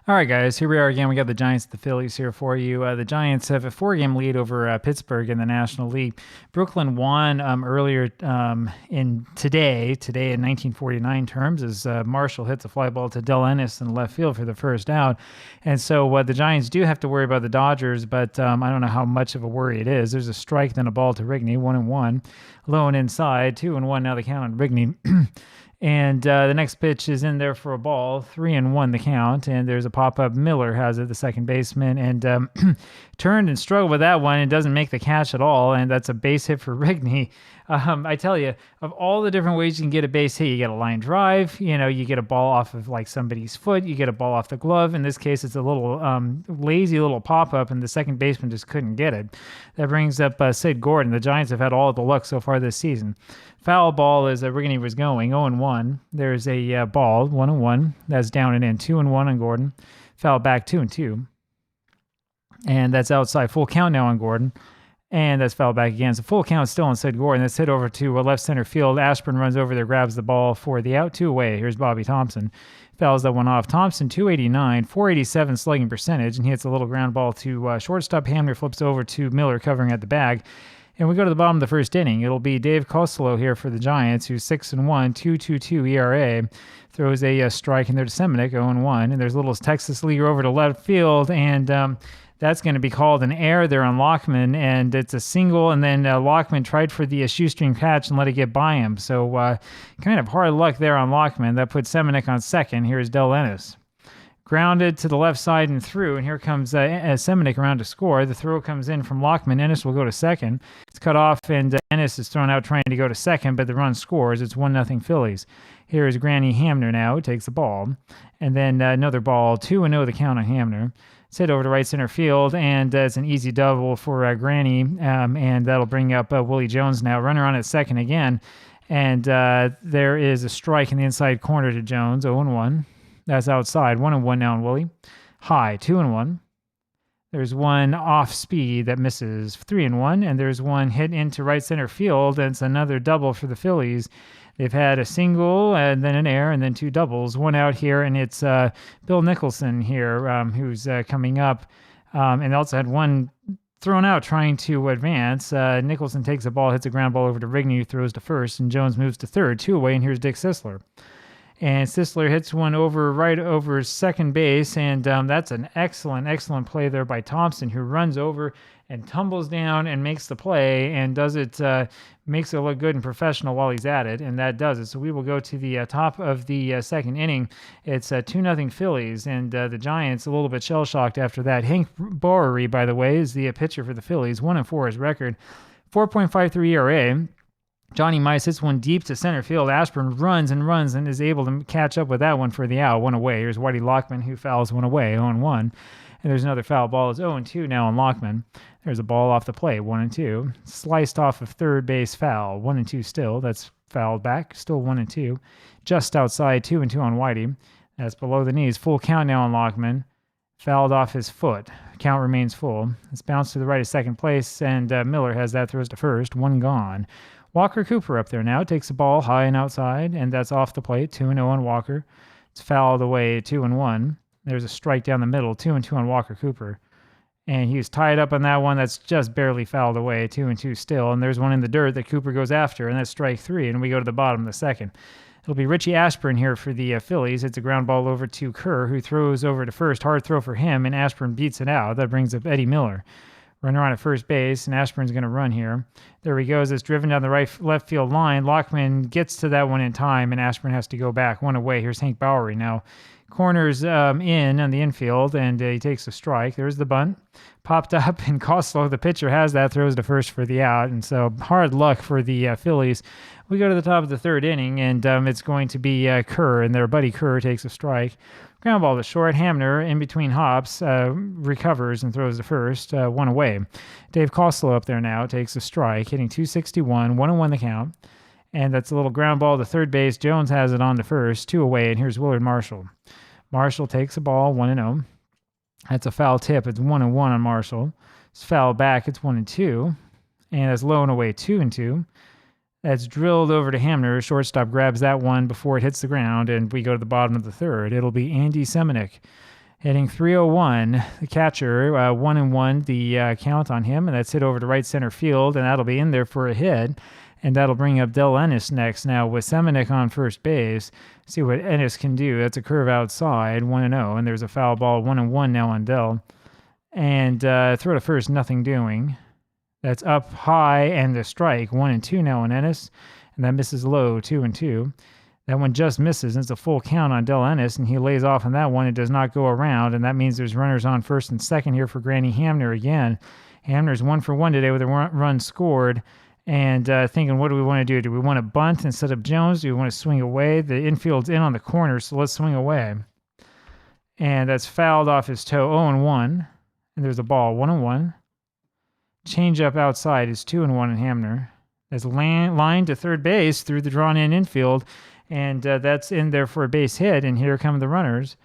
All right, guys, here we are again. We got the Giants and the Phillies here for you. The Giants have a 4-game lead over Pittsburgh in the National League. Brooklyn won earlier in today in 1949 terms as Marshall hits a fly ball to Del Ennis in left field for the first out. And so the Giants do have to worry about the Dodgers, but I don't know how much of a worry it is. There's a strike, then a ball to Rigney, 1-1. Low and inside, 2-1 now the count on Rigney. And the next pitch is in there for a ball, 3-1 the count, and there's a pop-up. Miller has it, the second baseman, and turned and struggled with that one and doesn't make the catch at all, and that's a base hit for Rigney. I tell you, of all the different ways you can get a base hit, you get a line drive, you get a ball off of like somebody's foot, you get a ball off the glove. In this case, it's a little lazy little pop-up, and the second baseman just couldn't get it. That brings up Sid Gordon. The Giants have had all the luck so far this season. Foul ball as Rigney was going, 0-1. There's a ball, 1-1. That's down and in, 2-1 on Gordon. Foul back, 2-2. And that's outside. Full count now on Gordon. And that's foul back again. So full count still on Sid Gordon. That's hit over to left center field. Ashburn runs over there, grabs the ball for the out, 2 away. Here's Bobby Thompson. Fouls that one off. Thompson, 289, 487 slugging percentage, and he hits a little ground ball to shortstop. Hamner flips over to Miller covering at the bag. And we go to the bottom of the first inning. It'll be Dave Costello here for the Giants, who's 6-1, 2.22 ERA. Throws a strike in there to Seminick, 0-1. And there's a little Texas leaguer over to left field, and that's going to be called an error there on Lockman, and it's a single, and then Lockman tried for the shoestring catch and let it get by him. So kind of hard luck there on Lockman. That puts Seminick on second. Here's Del Ennis. Grounded to the left side and through, and here comes Seminick around to score. The throw comes in from Lockman. Ennis will go to second. It's cut off, and Ennis is thrown out trying to go to second, but the run scores. It's 1-0 Phillies. Here is Granny Hamner now, who takes the ball. And then another ball, 2-0 the count on Hamner. It's hit over to right center field, and it's an easy double for Granny, and that'll bring up Willie Jones now. Runner on at second again, and there is a strike in the inside corner to Jones, 0-1. That's outside. 1-1 now on Willie. High, 2-1. There's one off speed that misses, 3-1, and there's one hit into right center field, and it's another double for the Phillies. They've had a single and then an error and then 2 doubles. One out here, and it's Bill Nicholson here who's coming up, and also had one thrown out trying to advance. Nicholson takes a ball, hits a ground ball over to Rigney, who throws to first, and Jones moves to third, 2 away, and here's Dick Sisler. And Sisler hits one right over second base, and that's an excellent play there by Thompson, who runs over and tumbles down and makes the play and does it, makes it look good and professional while he's at it, and that does it. So we will go to the top of the second inning. It's 2-0 Phillies, and the Giants a little bit shell-shocked after that. Hank Bowery, by the way, is the pitcher for the Phillies, 1-4 his record, 4.53 ERA. Johnny Mice hits one deep to center field. Ashburn runs and is able to catch up with that one for the out. 1 away. Here's Whitey Lockman, who fouls 1 away, 0-1. And there's another foul ball. It's 0-2 now on Lockman. There's a ball off the plate, 1-2. Sliced off of third base foul, 1-2 still. That's fouled back, still 1-2. Just outside, 2-2 on Whitey. That's below the knees. Full count now on Lockman. Fouled off his foot. Count remains full. It's bounced to the right of second place, and Miller has that, throws to first. 1 gone. Walker Cooper up there now, takes the ball high and outside, and that's off the plate, 2-0 on Walker. It's fouled away, 2-1. There's a strike down the middle, 2-2 on Walker Cooper. And he was tied up on that one. That's just barely fouled away, 2-2 still. And there's one in the dirt that Cooper goes after, and that's strike 3, and we go to the bottom of the second. It'll be Richie Ashburn here for the Phillies. It's a ground ball over to Kerr, who throws over to first. Hard throw for him, and Ashburn beats it out. That brings up Eddie Miller. Runner on at first base, and Ashburn's going to run here. There he goes. It's driven down the left field line. Lockman gets to that one in time, and Ashburn has to go back 1 away. Here's Hank Bowery now. Corners in on the infield, and he takes a strike. There's the bunt. Popped up, and Costello, the pitcher, has that, throws to first for the out. And so hard luck for the Phillies. We go to the top of the third inning, and it's going to be Kerr, and their buddy Kerr takes a strike. Ground ball to short. Hamner, in between hops, recovers and throws to first, 1 away. Dave Costello up there now takes a strike, hitting .261, 1-1 the count. And that's a little ground ball to third base. Jones has it on to first, 2 away, and here's Willard Marshall. Marshall takes a ball, 1-0. That's a foul tip. It's 1-1 on Marshall. It's foul back. It's 1-2. And it's low and away, 2-2. That's drilled over to Hamner. Shortstop grabs that one before it hits the ground, and we go to the bottom of the third. It'll be Andy Seminick Hitting 301, the catcher, 1-1, the count on him, and that's hit over to right center field, and that'll be in there for a hit, and that'll bring up Del Ennis next. Now with Semenuk on first base, see what Ennis can do. That's a curve outside, 1-0, and there's a foul ball, 1-1 now on Del, and throw to first, nothing doing. That's up high and the strike, 1-2 now on Ennis, and that misses low, 2-2. That one just misses, and it's a full count on Del Ennis, and he lays off on that one. It does not go around, and that means there's runners on first and second here for Granny Hamner again. Hamner's 1 for 1 today with a run scored, and thinking, what do we want to do? Do we want to bunt instead of Jones? Do we want to swing away? The infield's in on the corner, so let's swing away. And that's fouled off his toe, 0-1, and there's a ball, 1-1. Change up outside is 2-1 in Hamner. That's lined to third base through the drawn-in infield, and that's in there for a base hit, and here come the runners.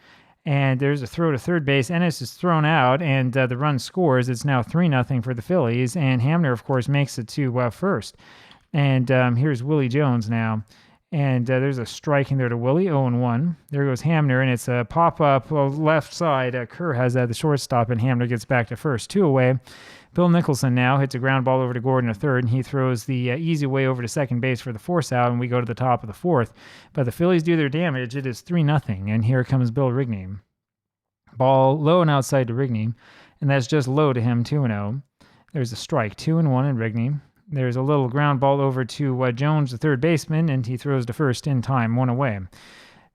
And there's a throw to third base. Ennis is thrown out, and the run scores. It's now 3-0 for the Phillies, and Hamner, of course, makes it to first. And here's Willie Jones now. And there's a strike in there to Willie, 0-1. There goes Hamner, and it's a pop-up left side. Kerr has the shortstop, and Hamner gets back to first. 2 away. Bill Nicholson now hits a ground ball over to Gordon at third, and he throws the easy way over to second base for the force out, and we go to the top of the fourth. But the Phillies do their damage. It is 3-0, and here comes Bill Rigney. Ball low and outside to Rigney, and that's just low to him, 2-0. There's a strike, 2-1 in Rigney. There's a little ground ball over to Jones, the third baseman, and he throws to first in time, 1 away.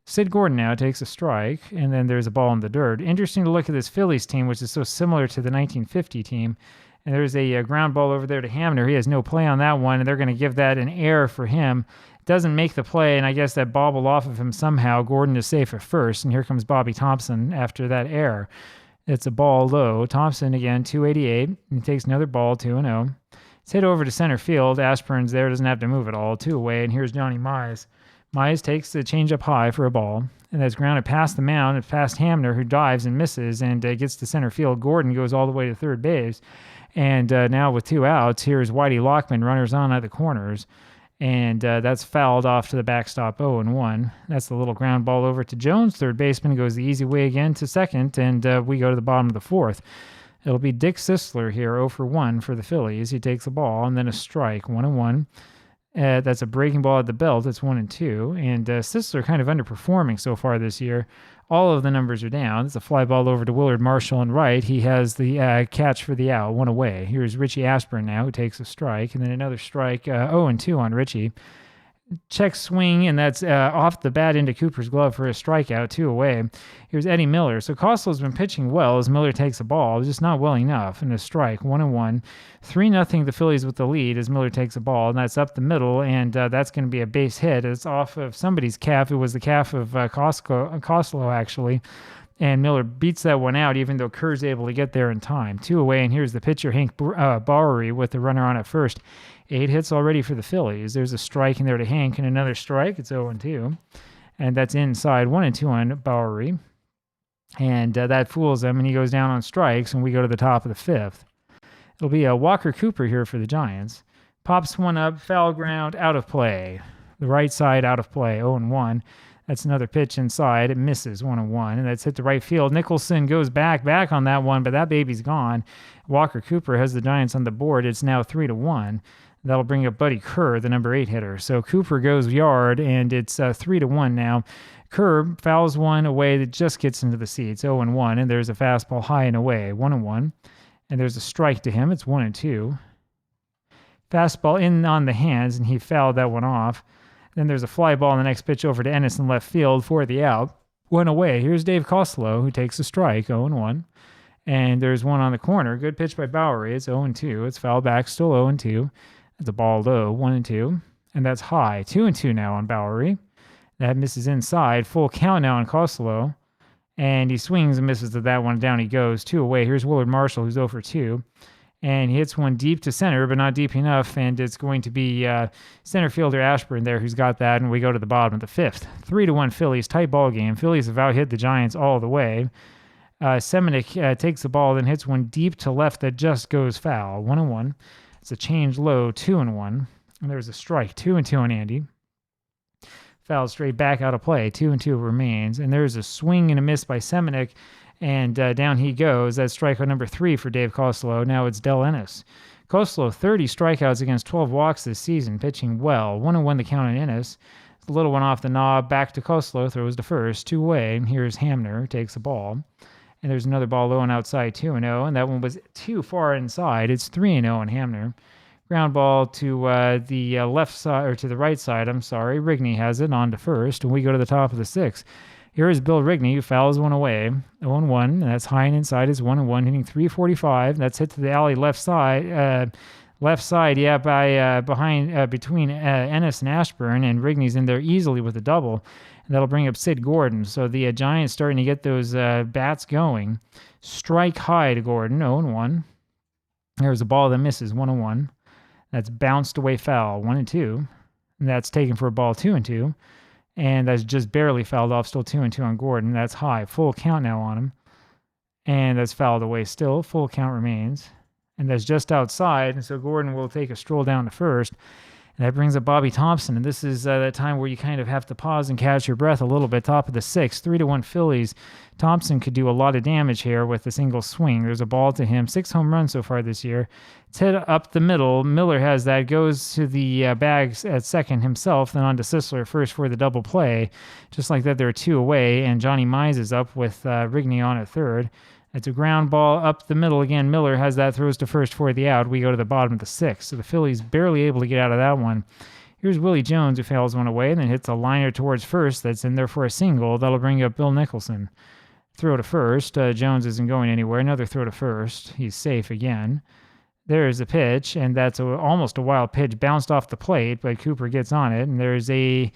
Sid Gordon now takes a strike, and then there's a ball in the dirt. Interesting to look at this Phillies team, which is so similar to the 1950 team. And there's a ground ball over there to Hamner. He has no play on that one, and they're going to give that an error for him. Doesn't make the play, and I guess that bobbled off of him somehow. Gordon is safe at first, and here comes Bobby Thompson after that error. It's a ball low. Thompson again, 288, and takes another ball, 2-0. It's hit over to center field. Ashburn's there, doesn't have to move at all, 2 away, and here's Johnny Mize. Mize takes the change up high for a ball, and that's grounded past the mound and past Hamner, who dives and misses and gets to center field. Gordon goes all the way to third base. And now with 2 outs, here's Whitey Lockman, runners on at the corners. And that's fouled off to the backstop, 0-1. That's the little ground ball over to Jones. Third baseman goes the easy way again to second, and we go to the bottom of the fourth. It'll be Dick Sisler here, 0 for 1 for the Phillies. He takes the ball, and then a strike, 1-1. That's a breaking ball at the belt. It's 1-2. And Sisler kind of underperforming so far this year. All of the numbers are down. It's a fly ball over to Willard Marshall and right. He has the catch for the out, 1 away. Here's Richie Ashburn now, who takes a strike, and then another strike, 0-2 on Richie. Check swing, and that's off the bat into Cooper's glove for a strikeout, 2 away. Here's Eddie Miller. So Costello's been pitching well as Miller takes a ball, just not well enough, and a strike, 1-1. 3-0 the Phillies with the lead as Miller takes a ball, and that's up the middle, and that's going to be a base hit. It's off of somebody's calf. It was the calf of Costello, actually. And Miller beats that one out, even though Kerr's able to get there in time. 2 away, and here's the pitcher, Hank Bowery, with the runner on at first. 8 hits already for the Phillies. There's a strike in there to Hank, and another strike. It's 0-2. And that's inside, 1-2 on Bowery. And that fools him, and he goes down on strikes, and we go to the top of the fifth. It'll be a Walker Cooper here for the Giants. Pops one up, foul ground, out of play. The right side out of play, 0-1. That's another pitch inside. It misses, 1-1, and that's hit to right field. Nicholson goes back on that one, but that baby's gone. Walker Cooper has the Giants on the board. It's now 3-1. That'll bring up Buddy Kerr, the number 8 hitter. So Cooper goes yard, and it's 3-1 now. Kerr fouls one away that just gets into the seats, 0-1, and there's a fastball high and away, 1-1. And there's a strike to him. It's 1-2. Fastball in on the hands, and he fouled that one off. Then there's a fly ball on the next pitch over to Ennis in left field for the out. 1 away. Here's Dave Costello, who takes a strike, 0-1. And there's one on the corner. Good pitch by Bowery. It's 0-2. It's foul back, still 0-2. That's a ball low, 1-2. And that's high, 2-2 now on Bowery. That misses inside. Full count now on Costello. And he swings and misses to that one. Down he goes, 2 away. Here's Willard Marshall, who's 0 for 2. And he hits one deep to center, but not deep enough. And it's going to be center fielder Ashburn there who's got that. And we go to the bottom of the fifth. 3-1 Phillies, tight ball game. Phillies have out-hit the Giants all the way. Semenuk takes the ball, then hits one deep to left that just goes foul. 1-1. It's a change low, 2-1. And there's a strike, 2-2 on Andy. Foul straight back out of play, 2-2 remains. And there's a swing and a miss by Semenuk. And down he goes. That's strikeout number 3 for Dave Costello. Now it's Del Ennis. Costello, 30 strikeouts against 12 walks this season, pitching well. 1-1 the count on Ennis. The little one off the knob, back to Costello, throws to first, 2-away. And here's Hamner, takes the ball. And there's another ball low and outside, 2-0. And that one was too far inside. It's 3-0 on Hamner. Ground ball to the left side, or to the right side, I'm sorry. Rigney has it on to first, and we go to the top of the 6th. Here is Bill Rigney, who fouls one away. 0-1, and that's high and inside is 1-1, hitting .345. That's hit to the alley left side, between Ennis and Ashburn, and Rigney's in there easily with a double. And that'll bring up Sid Gordon. So the Giants starting to get those bats going. Strike high to Gordon, 0-1. There's a ball that misses, 1-1. That's bounced away foul, 1-2. And that's taken for a ball, 2-2. And that's just barely fouled off, still 2-2 on Gordon. That's high, full count now on him. And that's fouled away still, full count remains. And that's just outside, and so Gordon will take a stroll down to first. And that brings up Bobby Thompson, and this is that time where you kind of have to pause and catch your breath a little bit. Top of the 6th, 3-1 Phillies. Thompson could do a lot of damage here with a single swing. There's a ball to him, 6 home runs so far this year. It's hit up the middle. Miller has that, goes to the bags at second himself, then on to Sisler first for the double play. Just like that, there are 2 away, and Johnny Mize is up with Rigney on at third. It's a ground ball up the middle again. Miller has that, throws to first for the out. We go to the bottom of the 6th. So the Phillies barely able to get out of that one. Here's Willie Jones, who fouls one away and then hits a liner towards first. That's in there for a single. That'll bring up Bill Nicholson. Throw to first. Jones isn't going anywhere. Another throw to first. He's safe again. There's a pitch, and that's almost a wild pitch. Bounced off the plate, but Cooper gets on it. And there's a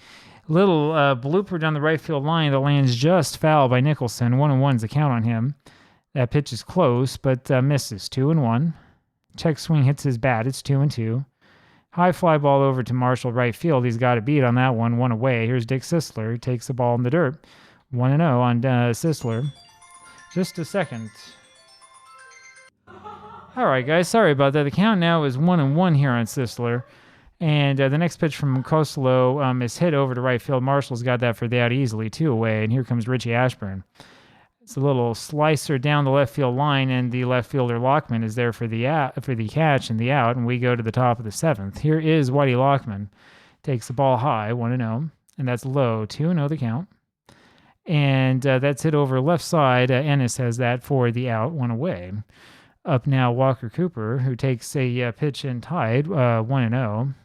little blooper down the right field line that lands just foul by Nicholson. 1-1's the count on him. That pitch is close, but misses. 2-1. Check swing hits his bat. It's 2-2. High fly ball over to Marshall right field. He's got a beat on that one. 1 away. Here's Dick Sisler. He takes the ball in the dirt. 1-0 on Sisler. Just a second. All right, guys. Sorry about that. The count now is 1-1 here on Sisler. And the next pitch from Costello is hit over to right field. Marshall's got that for the out easily. 2 away. And here comes Richie Ashburn. It's a little slicer down the left field line, and the left fielder Lockman is there for the catch and the out, and we go to the top of the 7th. Here is Whitey Lockman. Takes the ball high, 1-0, and that's low, 2-0 the count. And that's hit over left side. Ennis has that for the out, 1 away. Up now Walker Cooper, who takes a pitch and tied, 1-0,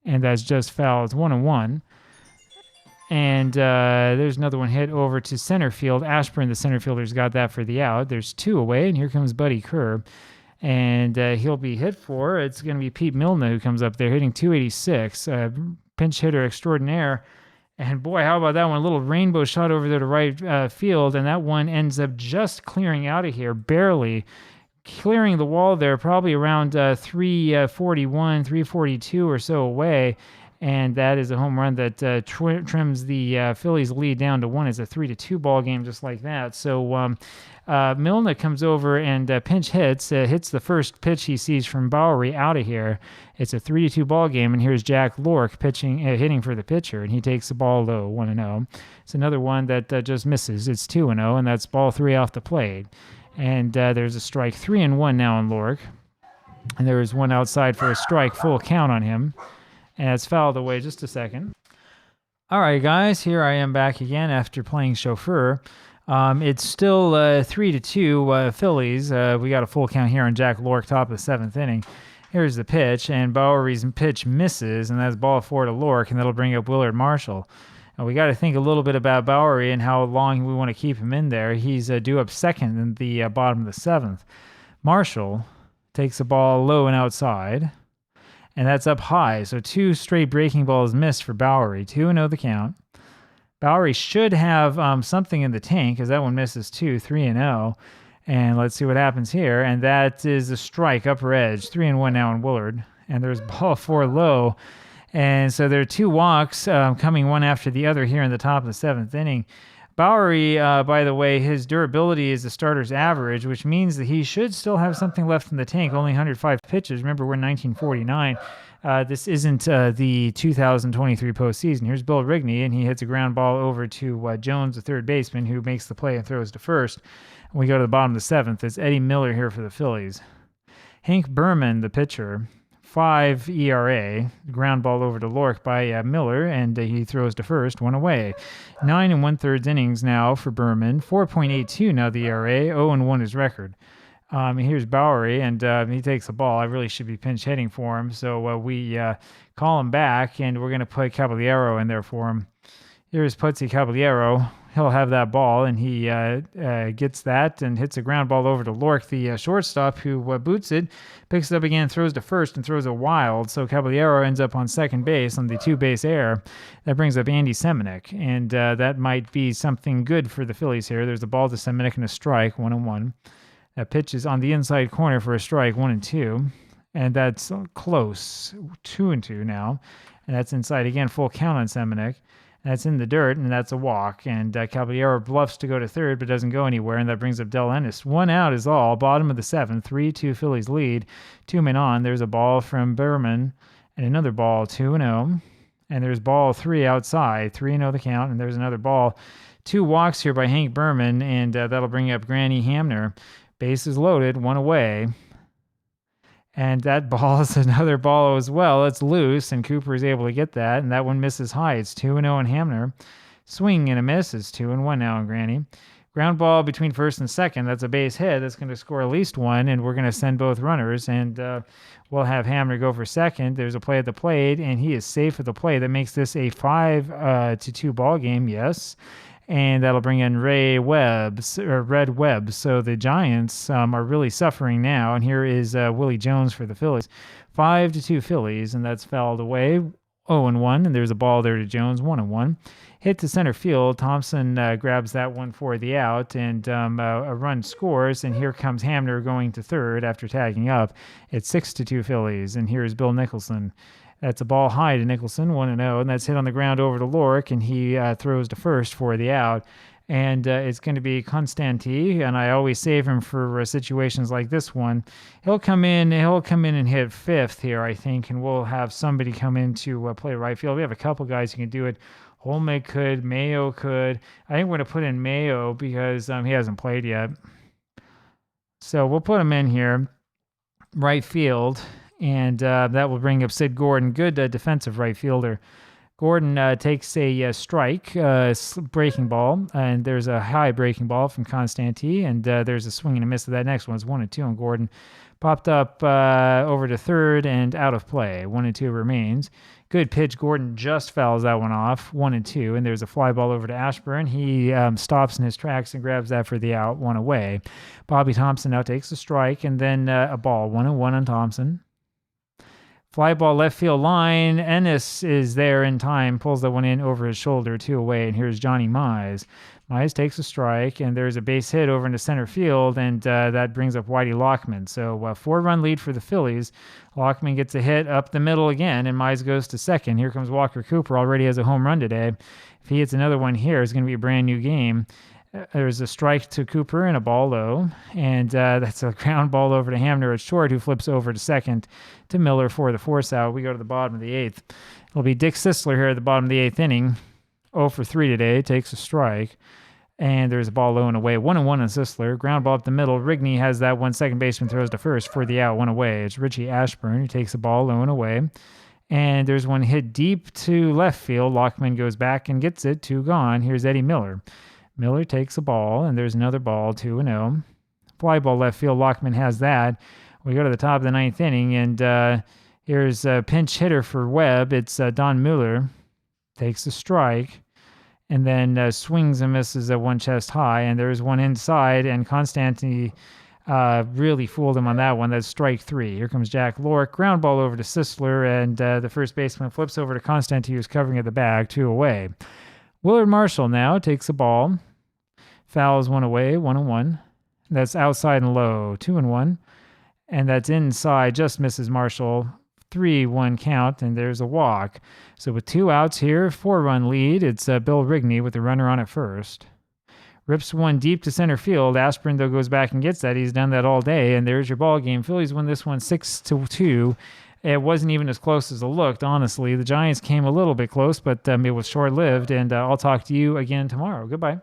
and that's just foul. It's 1-1. And there's another one hit over to center field. Ashburn, the center fielder's got that for the out. There's 2 away, and here comes Buddy Kerr. And he'll be hit for. It's going to be Pete Milne who comes up there, hitting .286. Pinch hitter extraordinaire. And boy, how about that one? A little rainbow shot over there to right field, and that one ends up just clearing out of here, barely clearing the wall there, probably around 341, 342 or so away. And that is a home run that trims the Phillies' lead down to 1. It's a 3-2 ball game, just like that. So Milne comes over and pinch hits the first pitch he sees from Bowery out of here. It's a 3-2 ball game, and here's Jack Lork hitting for the pitcher, and he takes the ball low, 1-0. It's another one that just misses. It's 2-0, and that's ball 3 off the plate. And there's a strike, 3-1 now on Lork. And there is one outside for a strike, full count on him. And it's fouled away. Just a second. All right, guys, here I am back again after playing chauffeur. It's still 3-2 Phillies. We got a full count here on Jack Lork, top of the 7th inning. Here's the pitch, and Bowery's pitch misses, and that's ball 4 to Lork, and that'll bring up Willard Marshall. And we got to think a little bit about Bowery and how long we want to keep him in there. He's due up second in the bottom of the 7th. Marshall takes the ball low and outside. And that's up high. So 2 straight breaking balls missed for Bowery. 2-0 the count. Bowery should have something in the tank because that one misses 2, 3-0. And let's see what happens here. And that is a strike, upper edge. 3-1 now on Willard. And there's ball 4 low. And so there are 2 walks coming one after the other here in the top of the 7th inning. Bowery, by the way, his durability is the starter's average, which means that he should still have something left in the tank, only 105 pitches. Remember, we're in 1949. This isn't the 2023 postseason. Here's Bill Rigney, and he hits a ground ball over to Jones, the third baseman, who makes the play and throws to first. We go to the bottom of the 7th. It's Eddie Miller here for the Phillies. Hank Berman, the pitcher, 5 ERA, ground ball over to Lork by Miller, and he throws to first, 1 away. 9 1/3 innings now for Berman, 4.82 now the ERA, 0-1 his record. Here's Bowery, and he takes the ball. I really should be pinch hitting for him, so we call him back, and we're going to put Caballero in there for him. Here's Putsy Caballero. He'll have that ball, and he gets that and hits a ground ball over to Lork, the shortstop, who boots it, picks it up again, throws to first, and throws a wild. So Caballero ends up on second base on the 2-base error. That brings up Andy Semenuk, and that might be something good for the Phillies here. There's a ball to Semenuk and a strike, 1-1. That pitch is on the inside corner for a strike, 1-2. And that's close, 2-2 now. And that's inside again, full count on Semenuk. That's in the dirt, and that's a walk. And Caballero bluffs to go to third, but doesn't go anywhere, and that brings up Del Ennis. 1 out is all. Bottom of the 7th, 3-2 Phillies lead. 2 men on. There's a ball from Berman, and another ball, 2-0. And there's ball 3 outside, 3-0 the count, and there's another ball. 2 walks here by Hank Berman, and that'll bring up Granny Hamner. Bases loaded, 1 away. And that ball is another ball as well. It's loose, and Cooper is able to get that, and that one misses high. It's 2-0 in Hamner. Swing and a miss. It's 2-1 now in Granny. Ground ball between first and second. That's a base hit. That's going to score at least 1, and we're going to send both runners, and we'll have Hamner go for second. There's a play at the plate, and he is safe at the plate. That makes this a 5-2 ball game, yes. And that'll bring in Red Webb. So the Giants are really suffering now. And here is Willie Jones for the Phillies. 5-2 Phillies, and that's fouled away. 0-1, and there's a ball there to Jones, 1-1. Hit to center field. Thompson grabs that one for the out, and a run scores. And here comes Hamner going to third after tagging up. It's 6-2 Phillies, and here's Bill Nicholson. That's a ball high to Nicholson, 1-0, and that's hit on the ground over to Lork, and he throws to first for the out. And it's going to be Constanti, and I always save him for situations like this one. He'll come in and hit fifth here, I think, and we'll have somebody come in to play right field. We have a couple guys who can do it. Holmig could, Mayo could. I think we're going to put in Mayo because he hasn't played yet. So we'll put him in here, right field. And that will bring up Sid Gordon, good defensive right fielder. Gordon takes a strike, breaking ball, and there's a high breaking ball from Constanti, and there's a swing and a miss of that next one. It's 1-2 on Gordon. Popped up over to third and out of play. 1-2 remains. Good pitch. Gordon just fouls that one off. 1-2, and there's a fly ball over to Ashburn. He stops in his tracks and grabs that for the out, 1 away. Bobby Thompson now takes a strike, and then a ball. 1-1 on Thompson. Fly ball left field line. Ennis is there in time, pulls that one in over his shoulder, 2 away, and here's Johnny Mize. Mize takes a strike, and there's a base hit over into center field, and that brings up Whitey Lockman. So 4-run lead for the Phillies. Lockman gets a hit up the middle again, and Mize goes to second. Here comes Walker Cooper, already has a home run today. If he hits another one here, it's going to be a brand new game. There's a strike to Cooper and a ball low, and that's a ground ball over to Hamner at short, who flips over to second to Miller for the force out. We go to the bottom of the 8th. It'll be Dick Sisler here at the bottom of the 8th inning. 0 for 3 today, takes a strike, and there's a ball low and away. 1-1 on Sisler. Ground ball up the middle. Rigney has that one. Second baseman throws to first for the out, 1 away. It's Richie Ashburn who takes the ball low and away. And there's one hit deep to left field. Lockman goes back and gets it. 2 gone. Here's Eddie Miller. Miller takes a ball, and there's another ball, 2-0. Fly ball left field, Lockman has that. We go to the top of the 9th inning, and here's a pinch hitter for Webb. It's Don Mueller. Takes a strike, and then swings and misses at one chest high, and there's one inside, and Constanti really fooled him on that one. That's strike 3. Here comes Jack Lork. Ground ball over to Sisler, and the first baseman flips over to Constanti, who's covering at the bag, 2 away. Willard Marshall now takes a ball, fouls 1 away, 1-1. That's outside and low, 2-1. And that's inside, just misses Marshall, 3-1 count, and there's a walk. So with 2 outs here, 4-run lead, it's Bill Rigney with the runner on at first. Rips one deep to center field. Aspirin, though, goes back and gets that. He's done that all day, and there's your ball game. Phillies win this one 6-2. It wasn't even as close as it looked, honestly. The Giants came a little bit close, but it was short-lived, and I'll talk to you again tomorrow. Goodbye.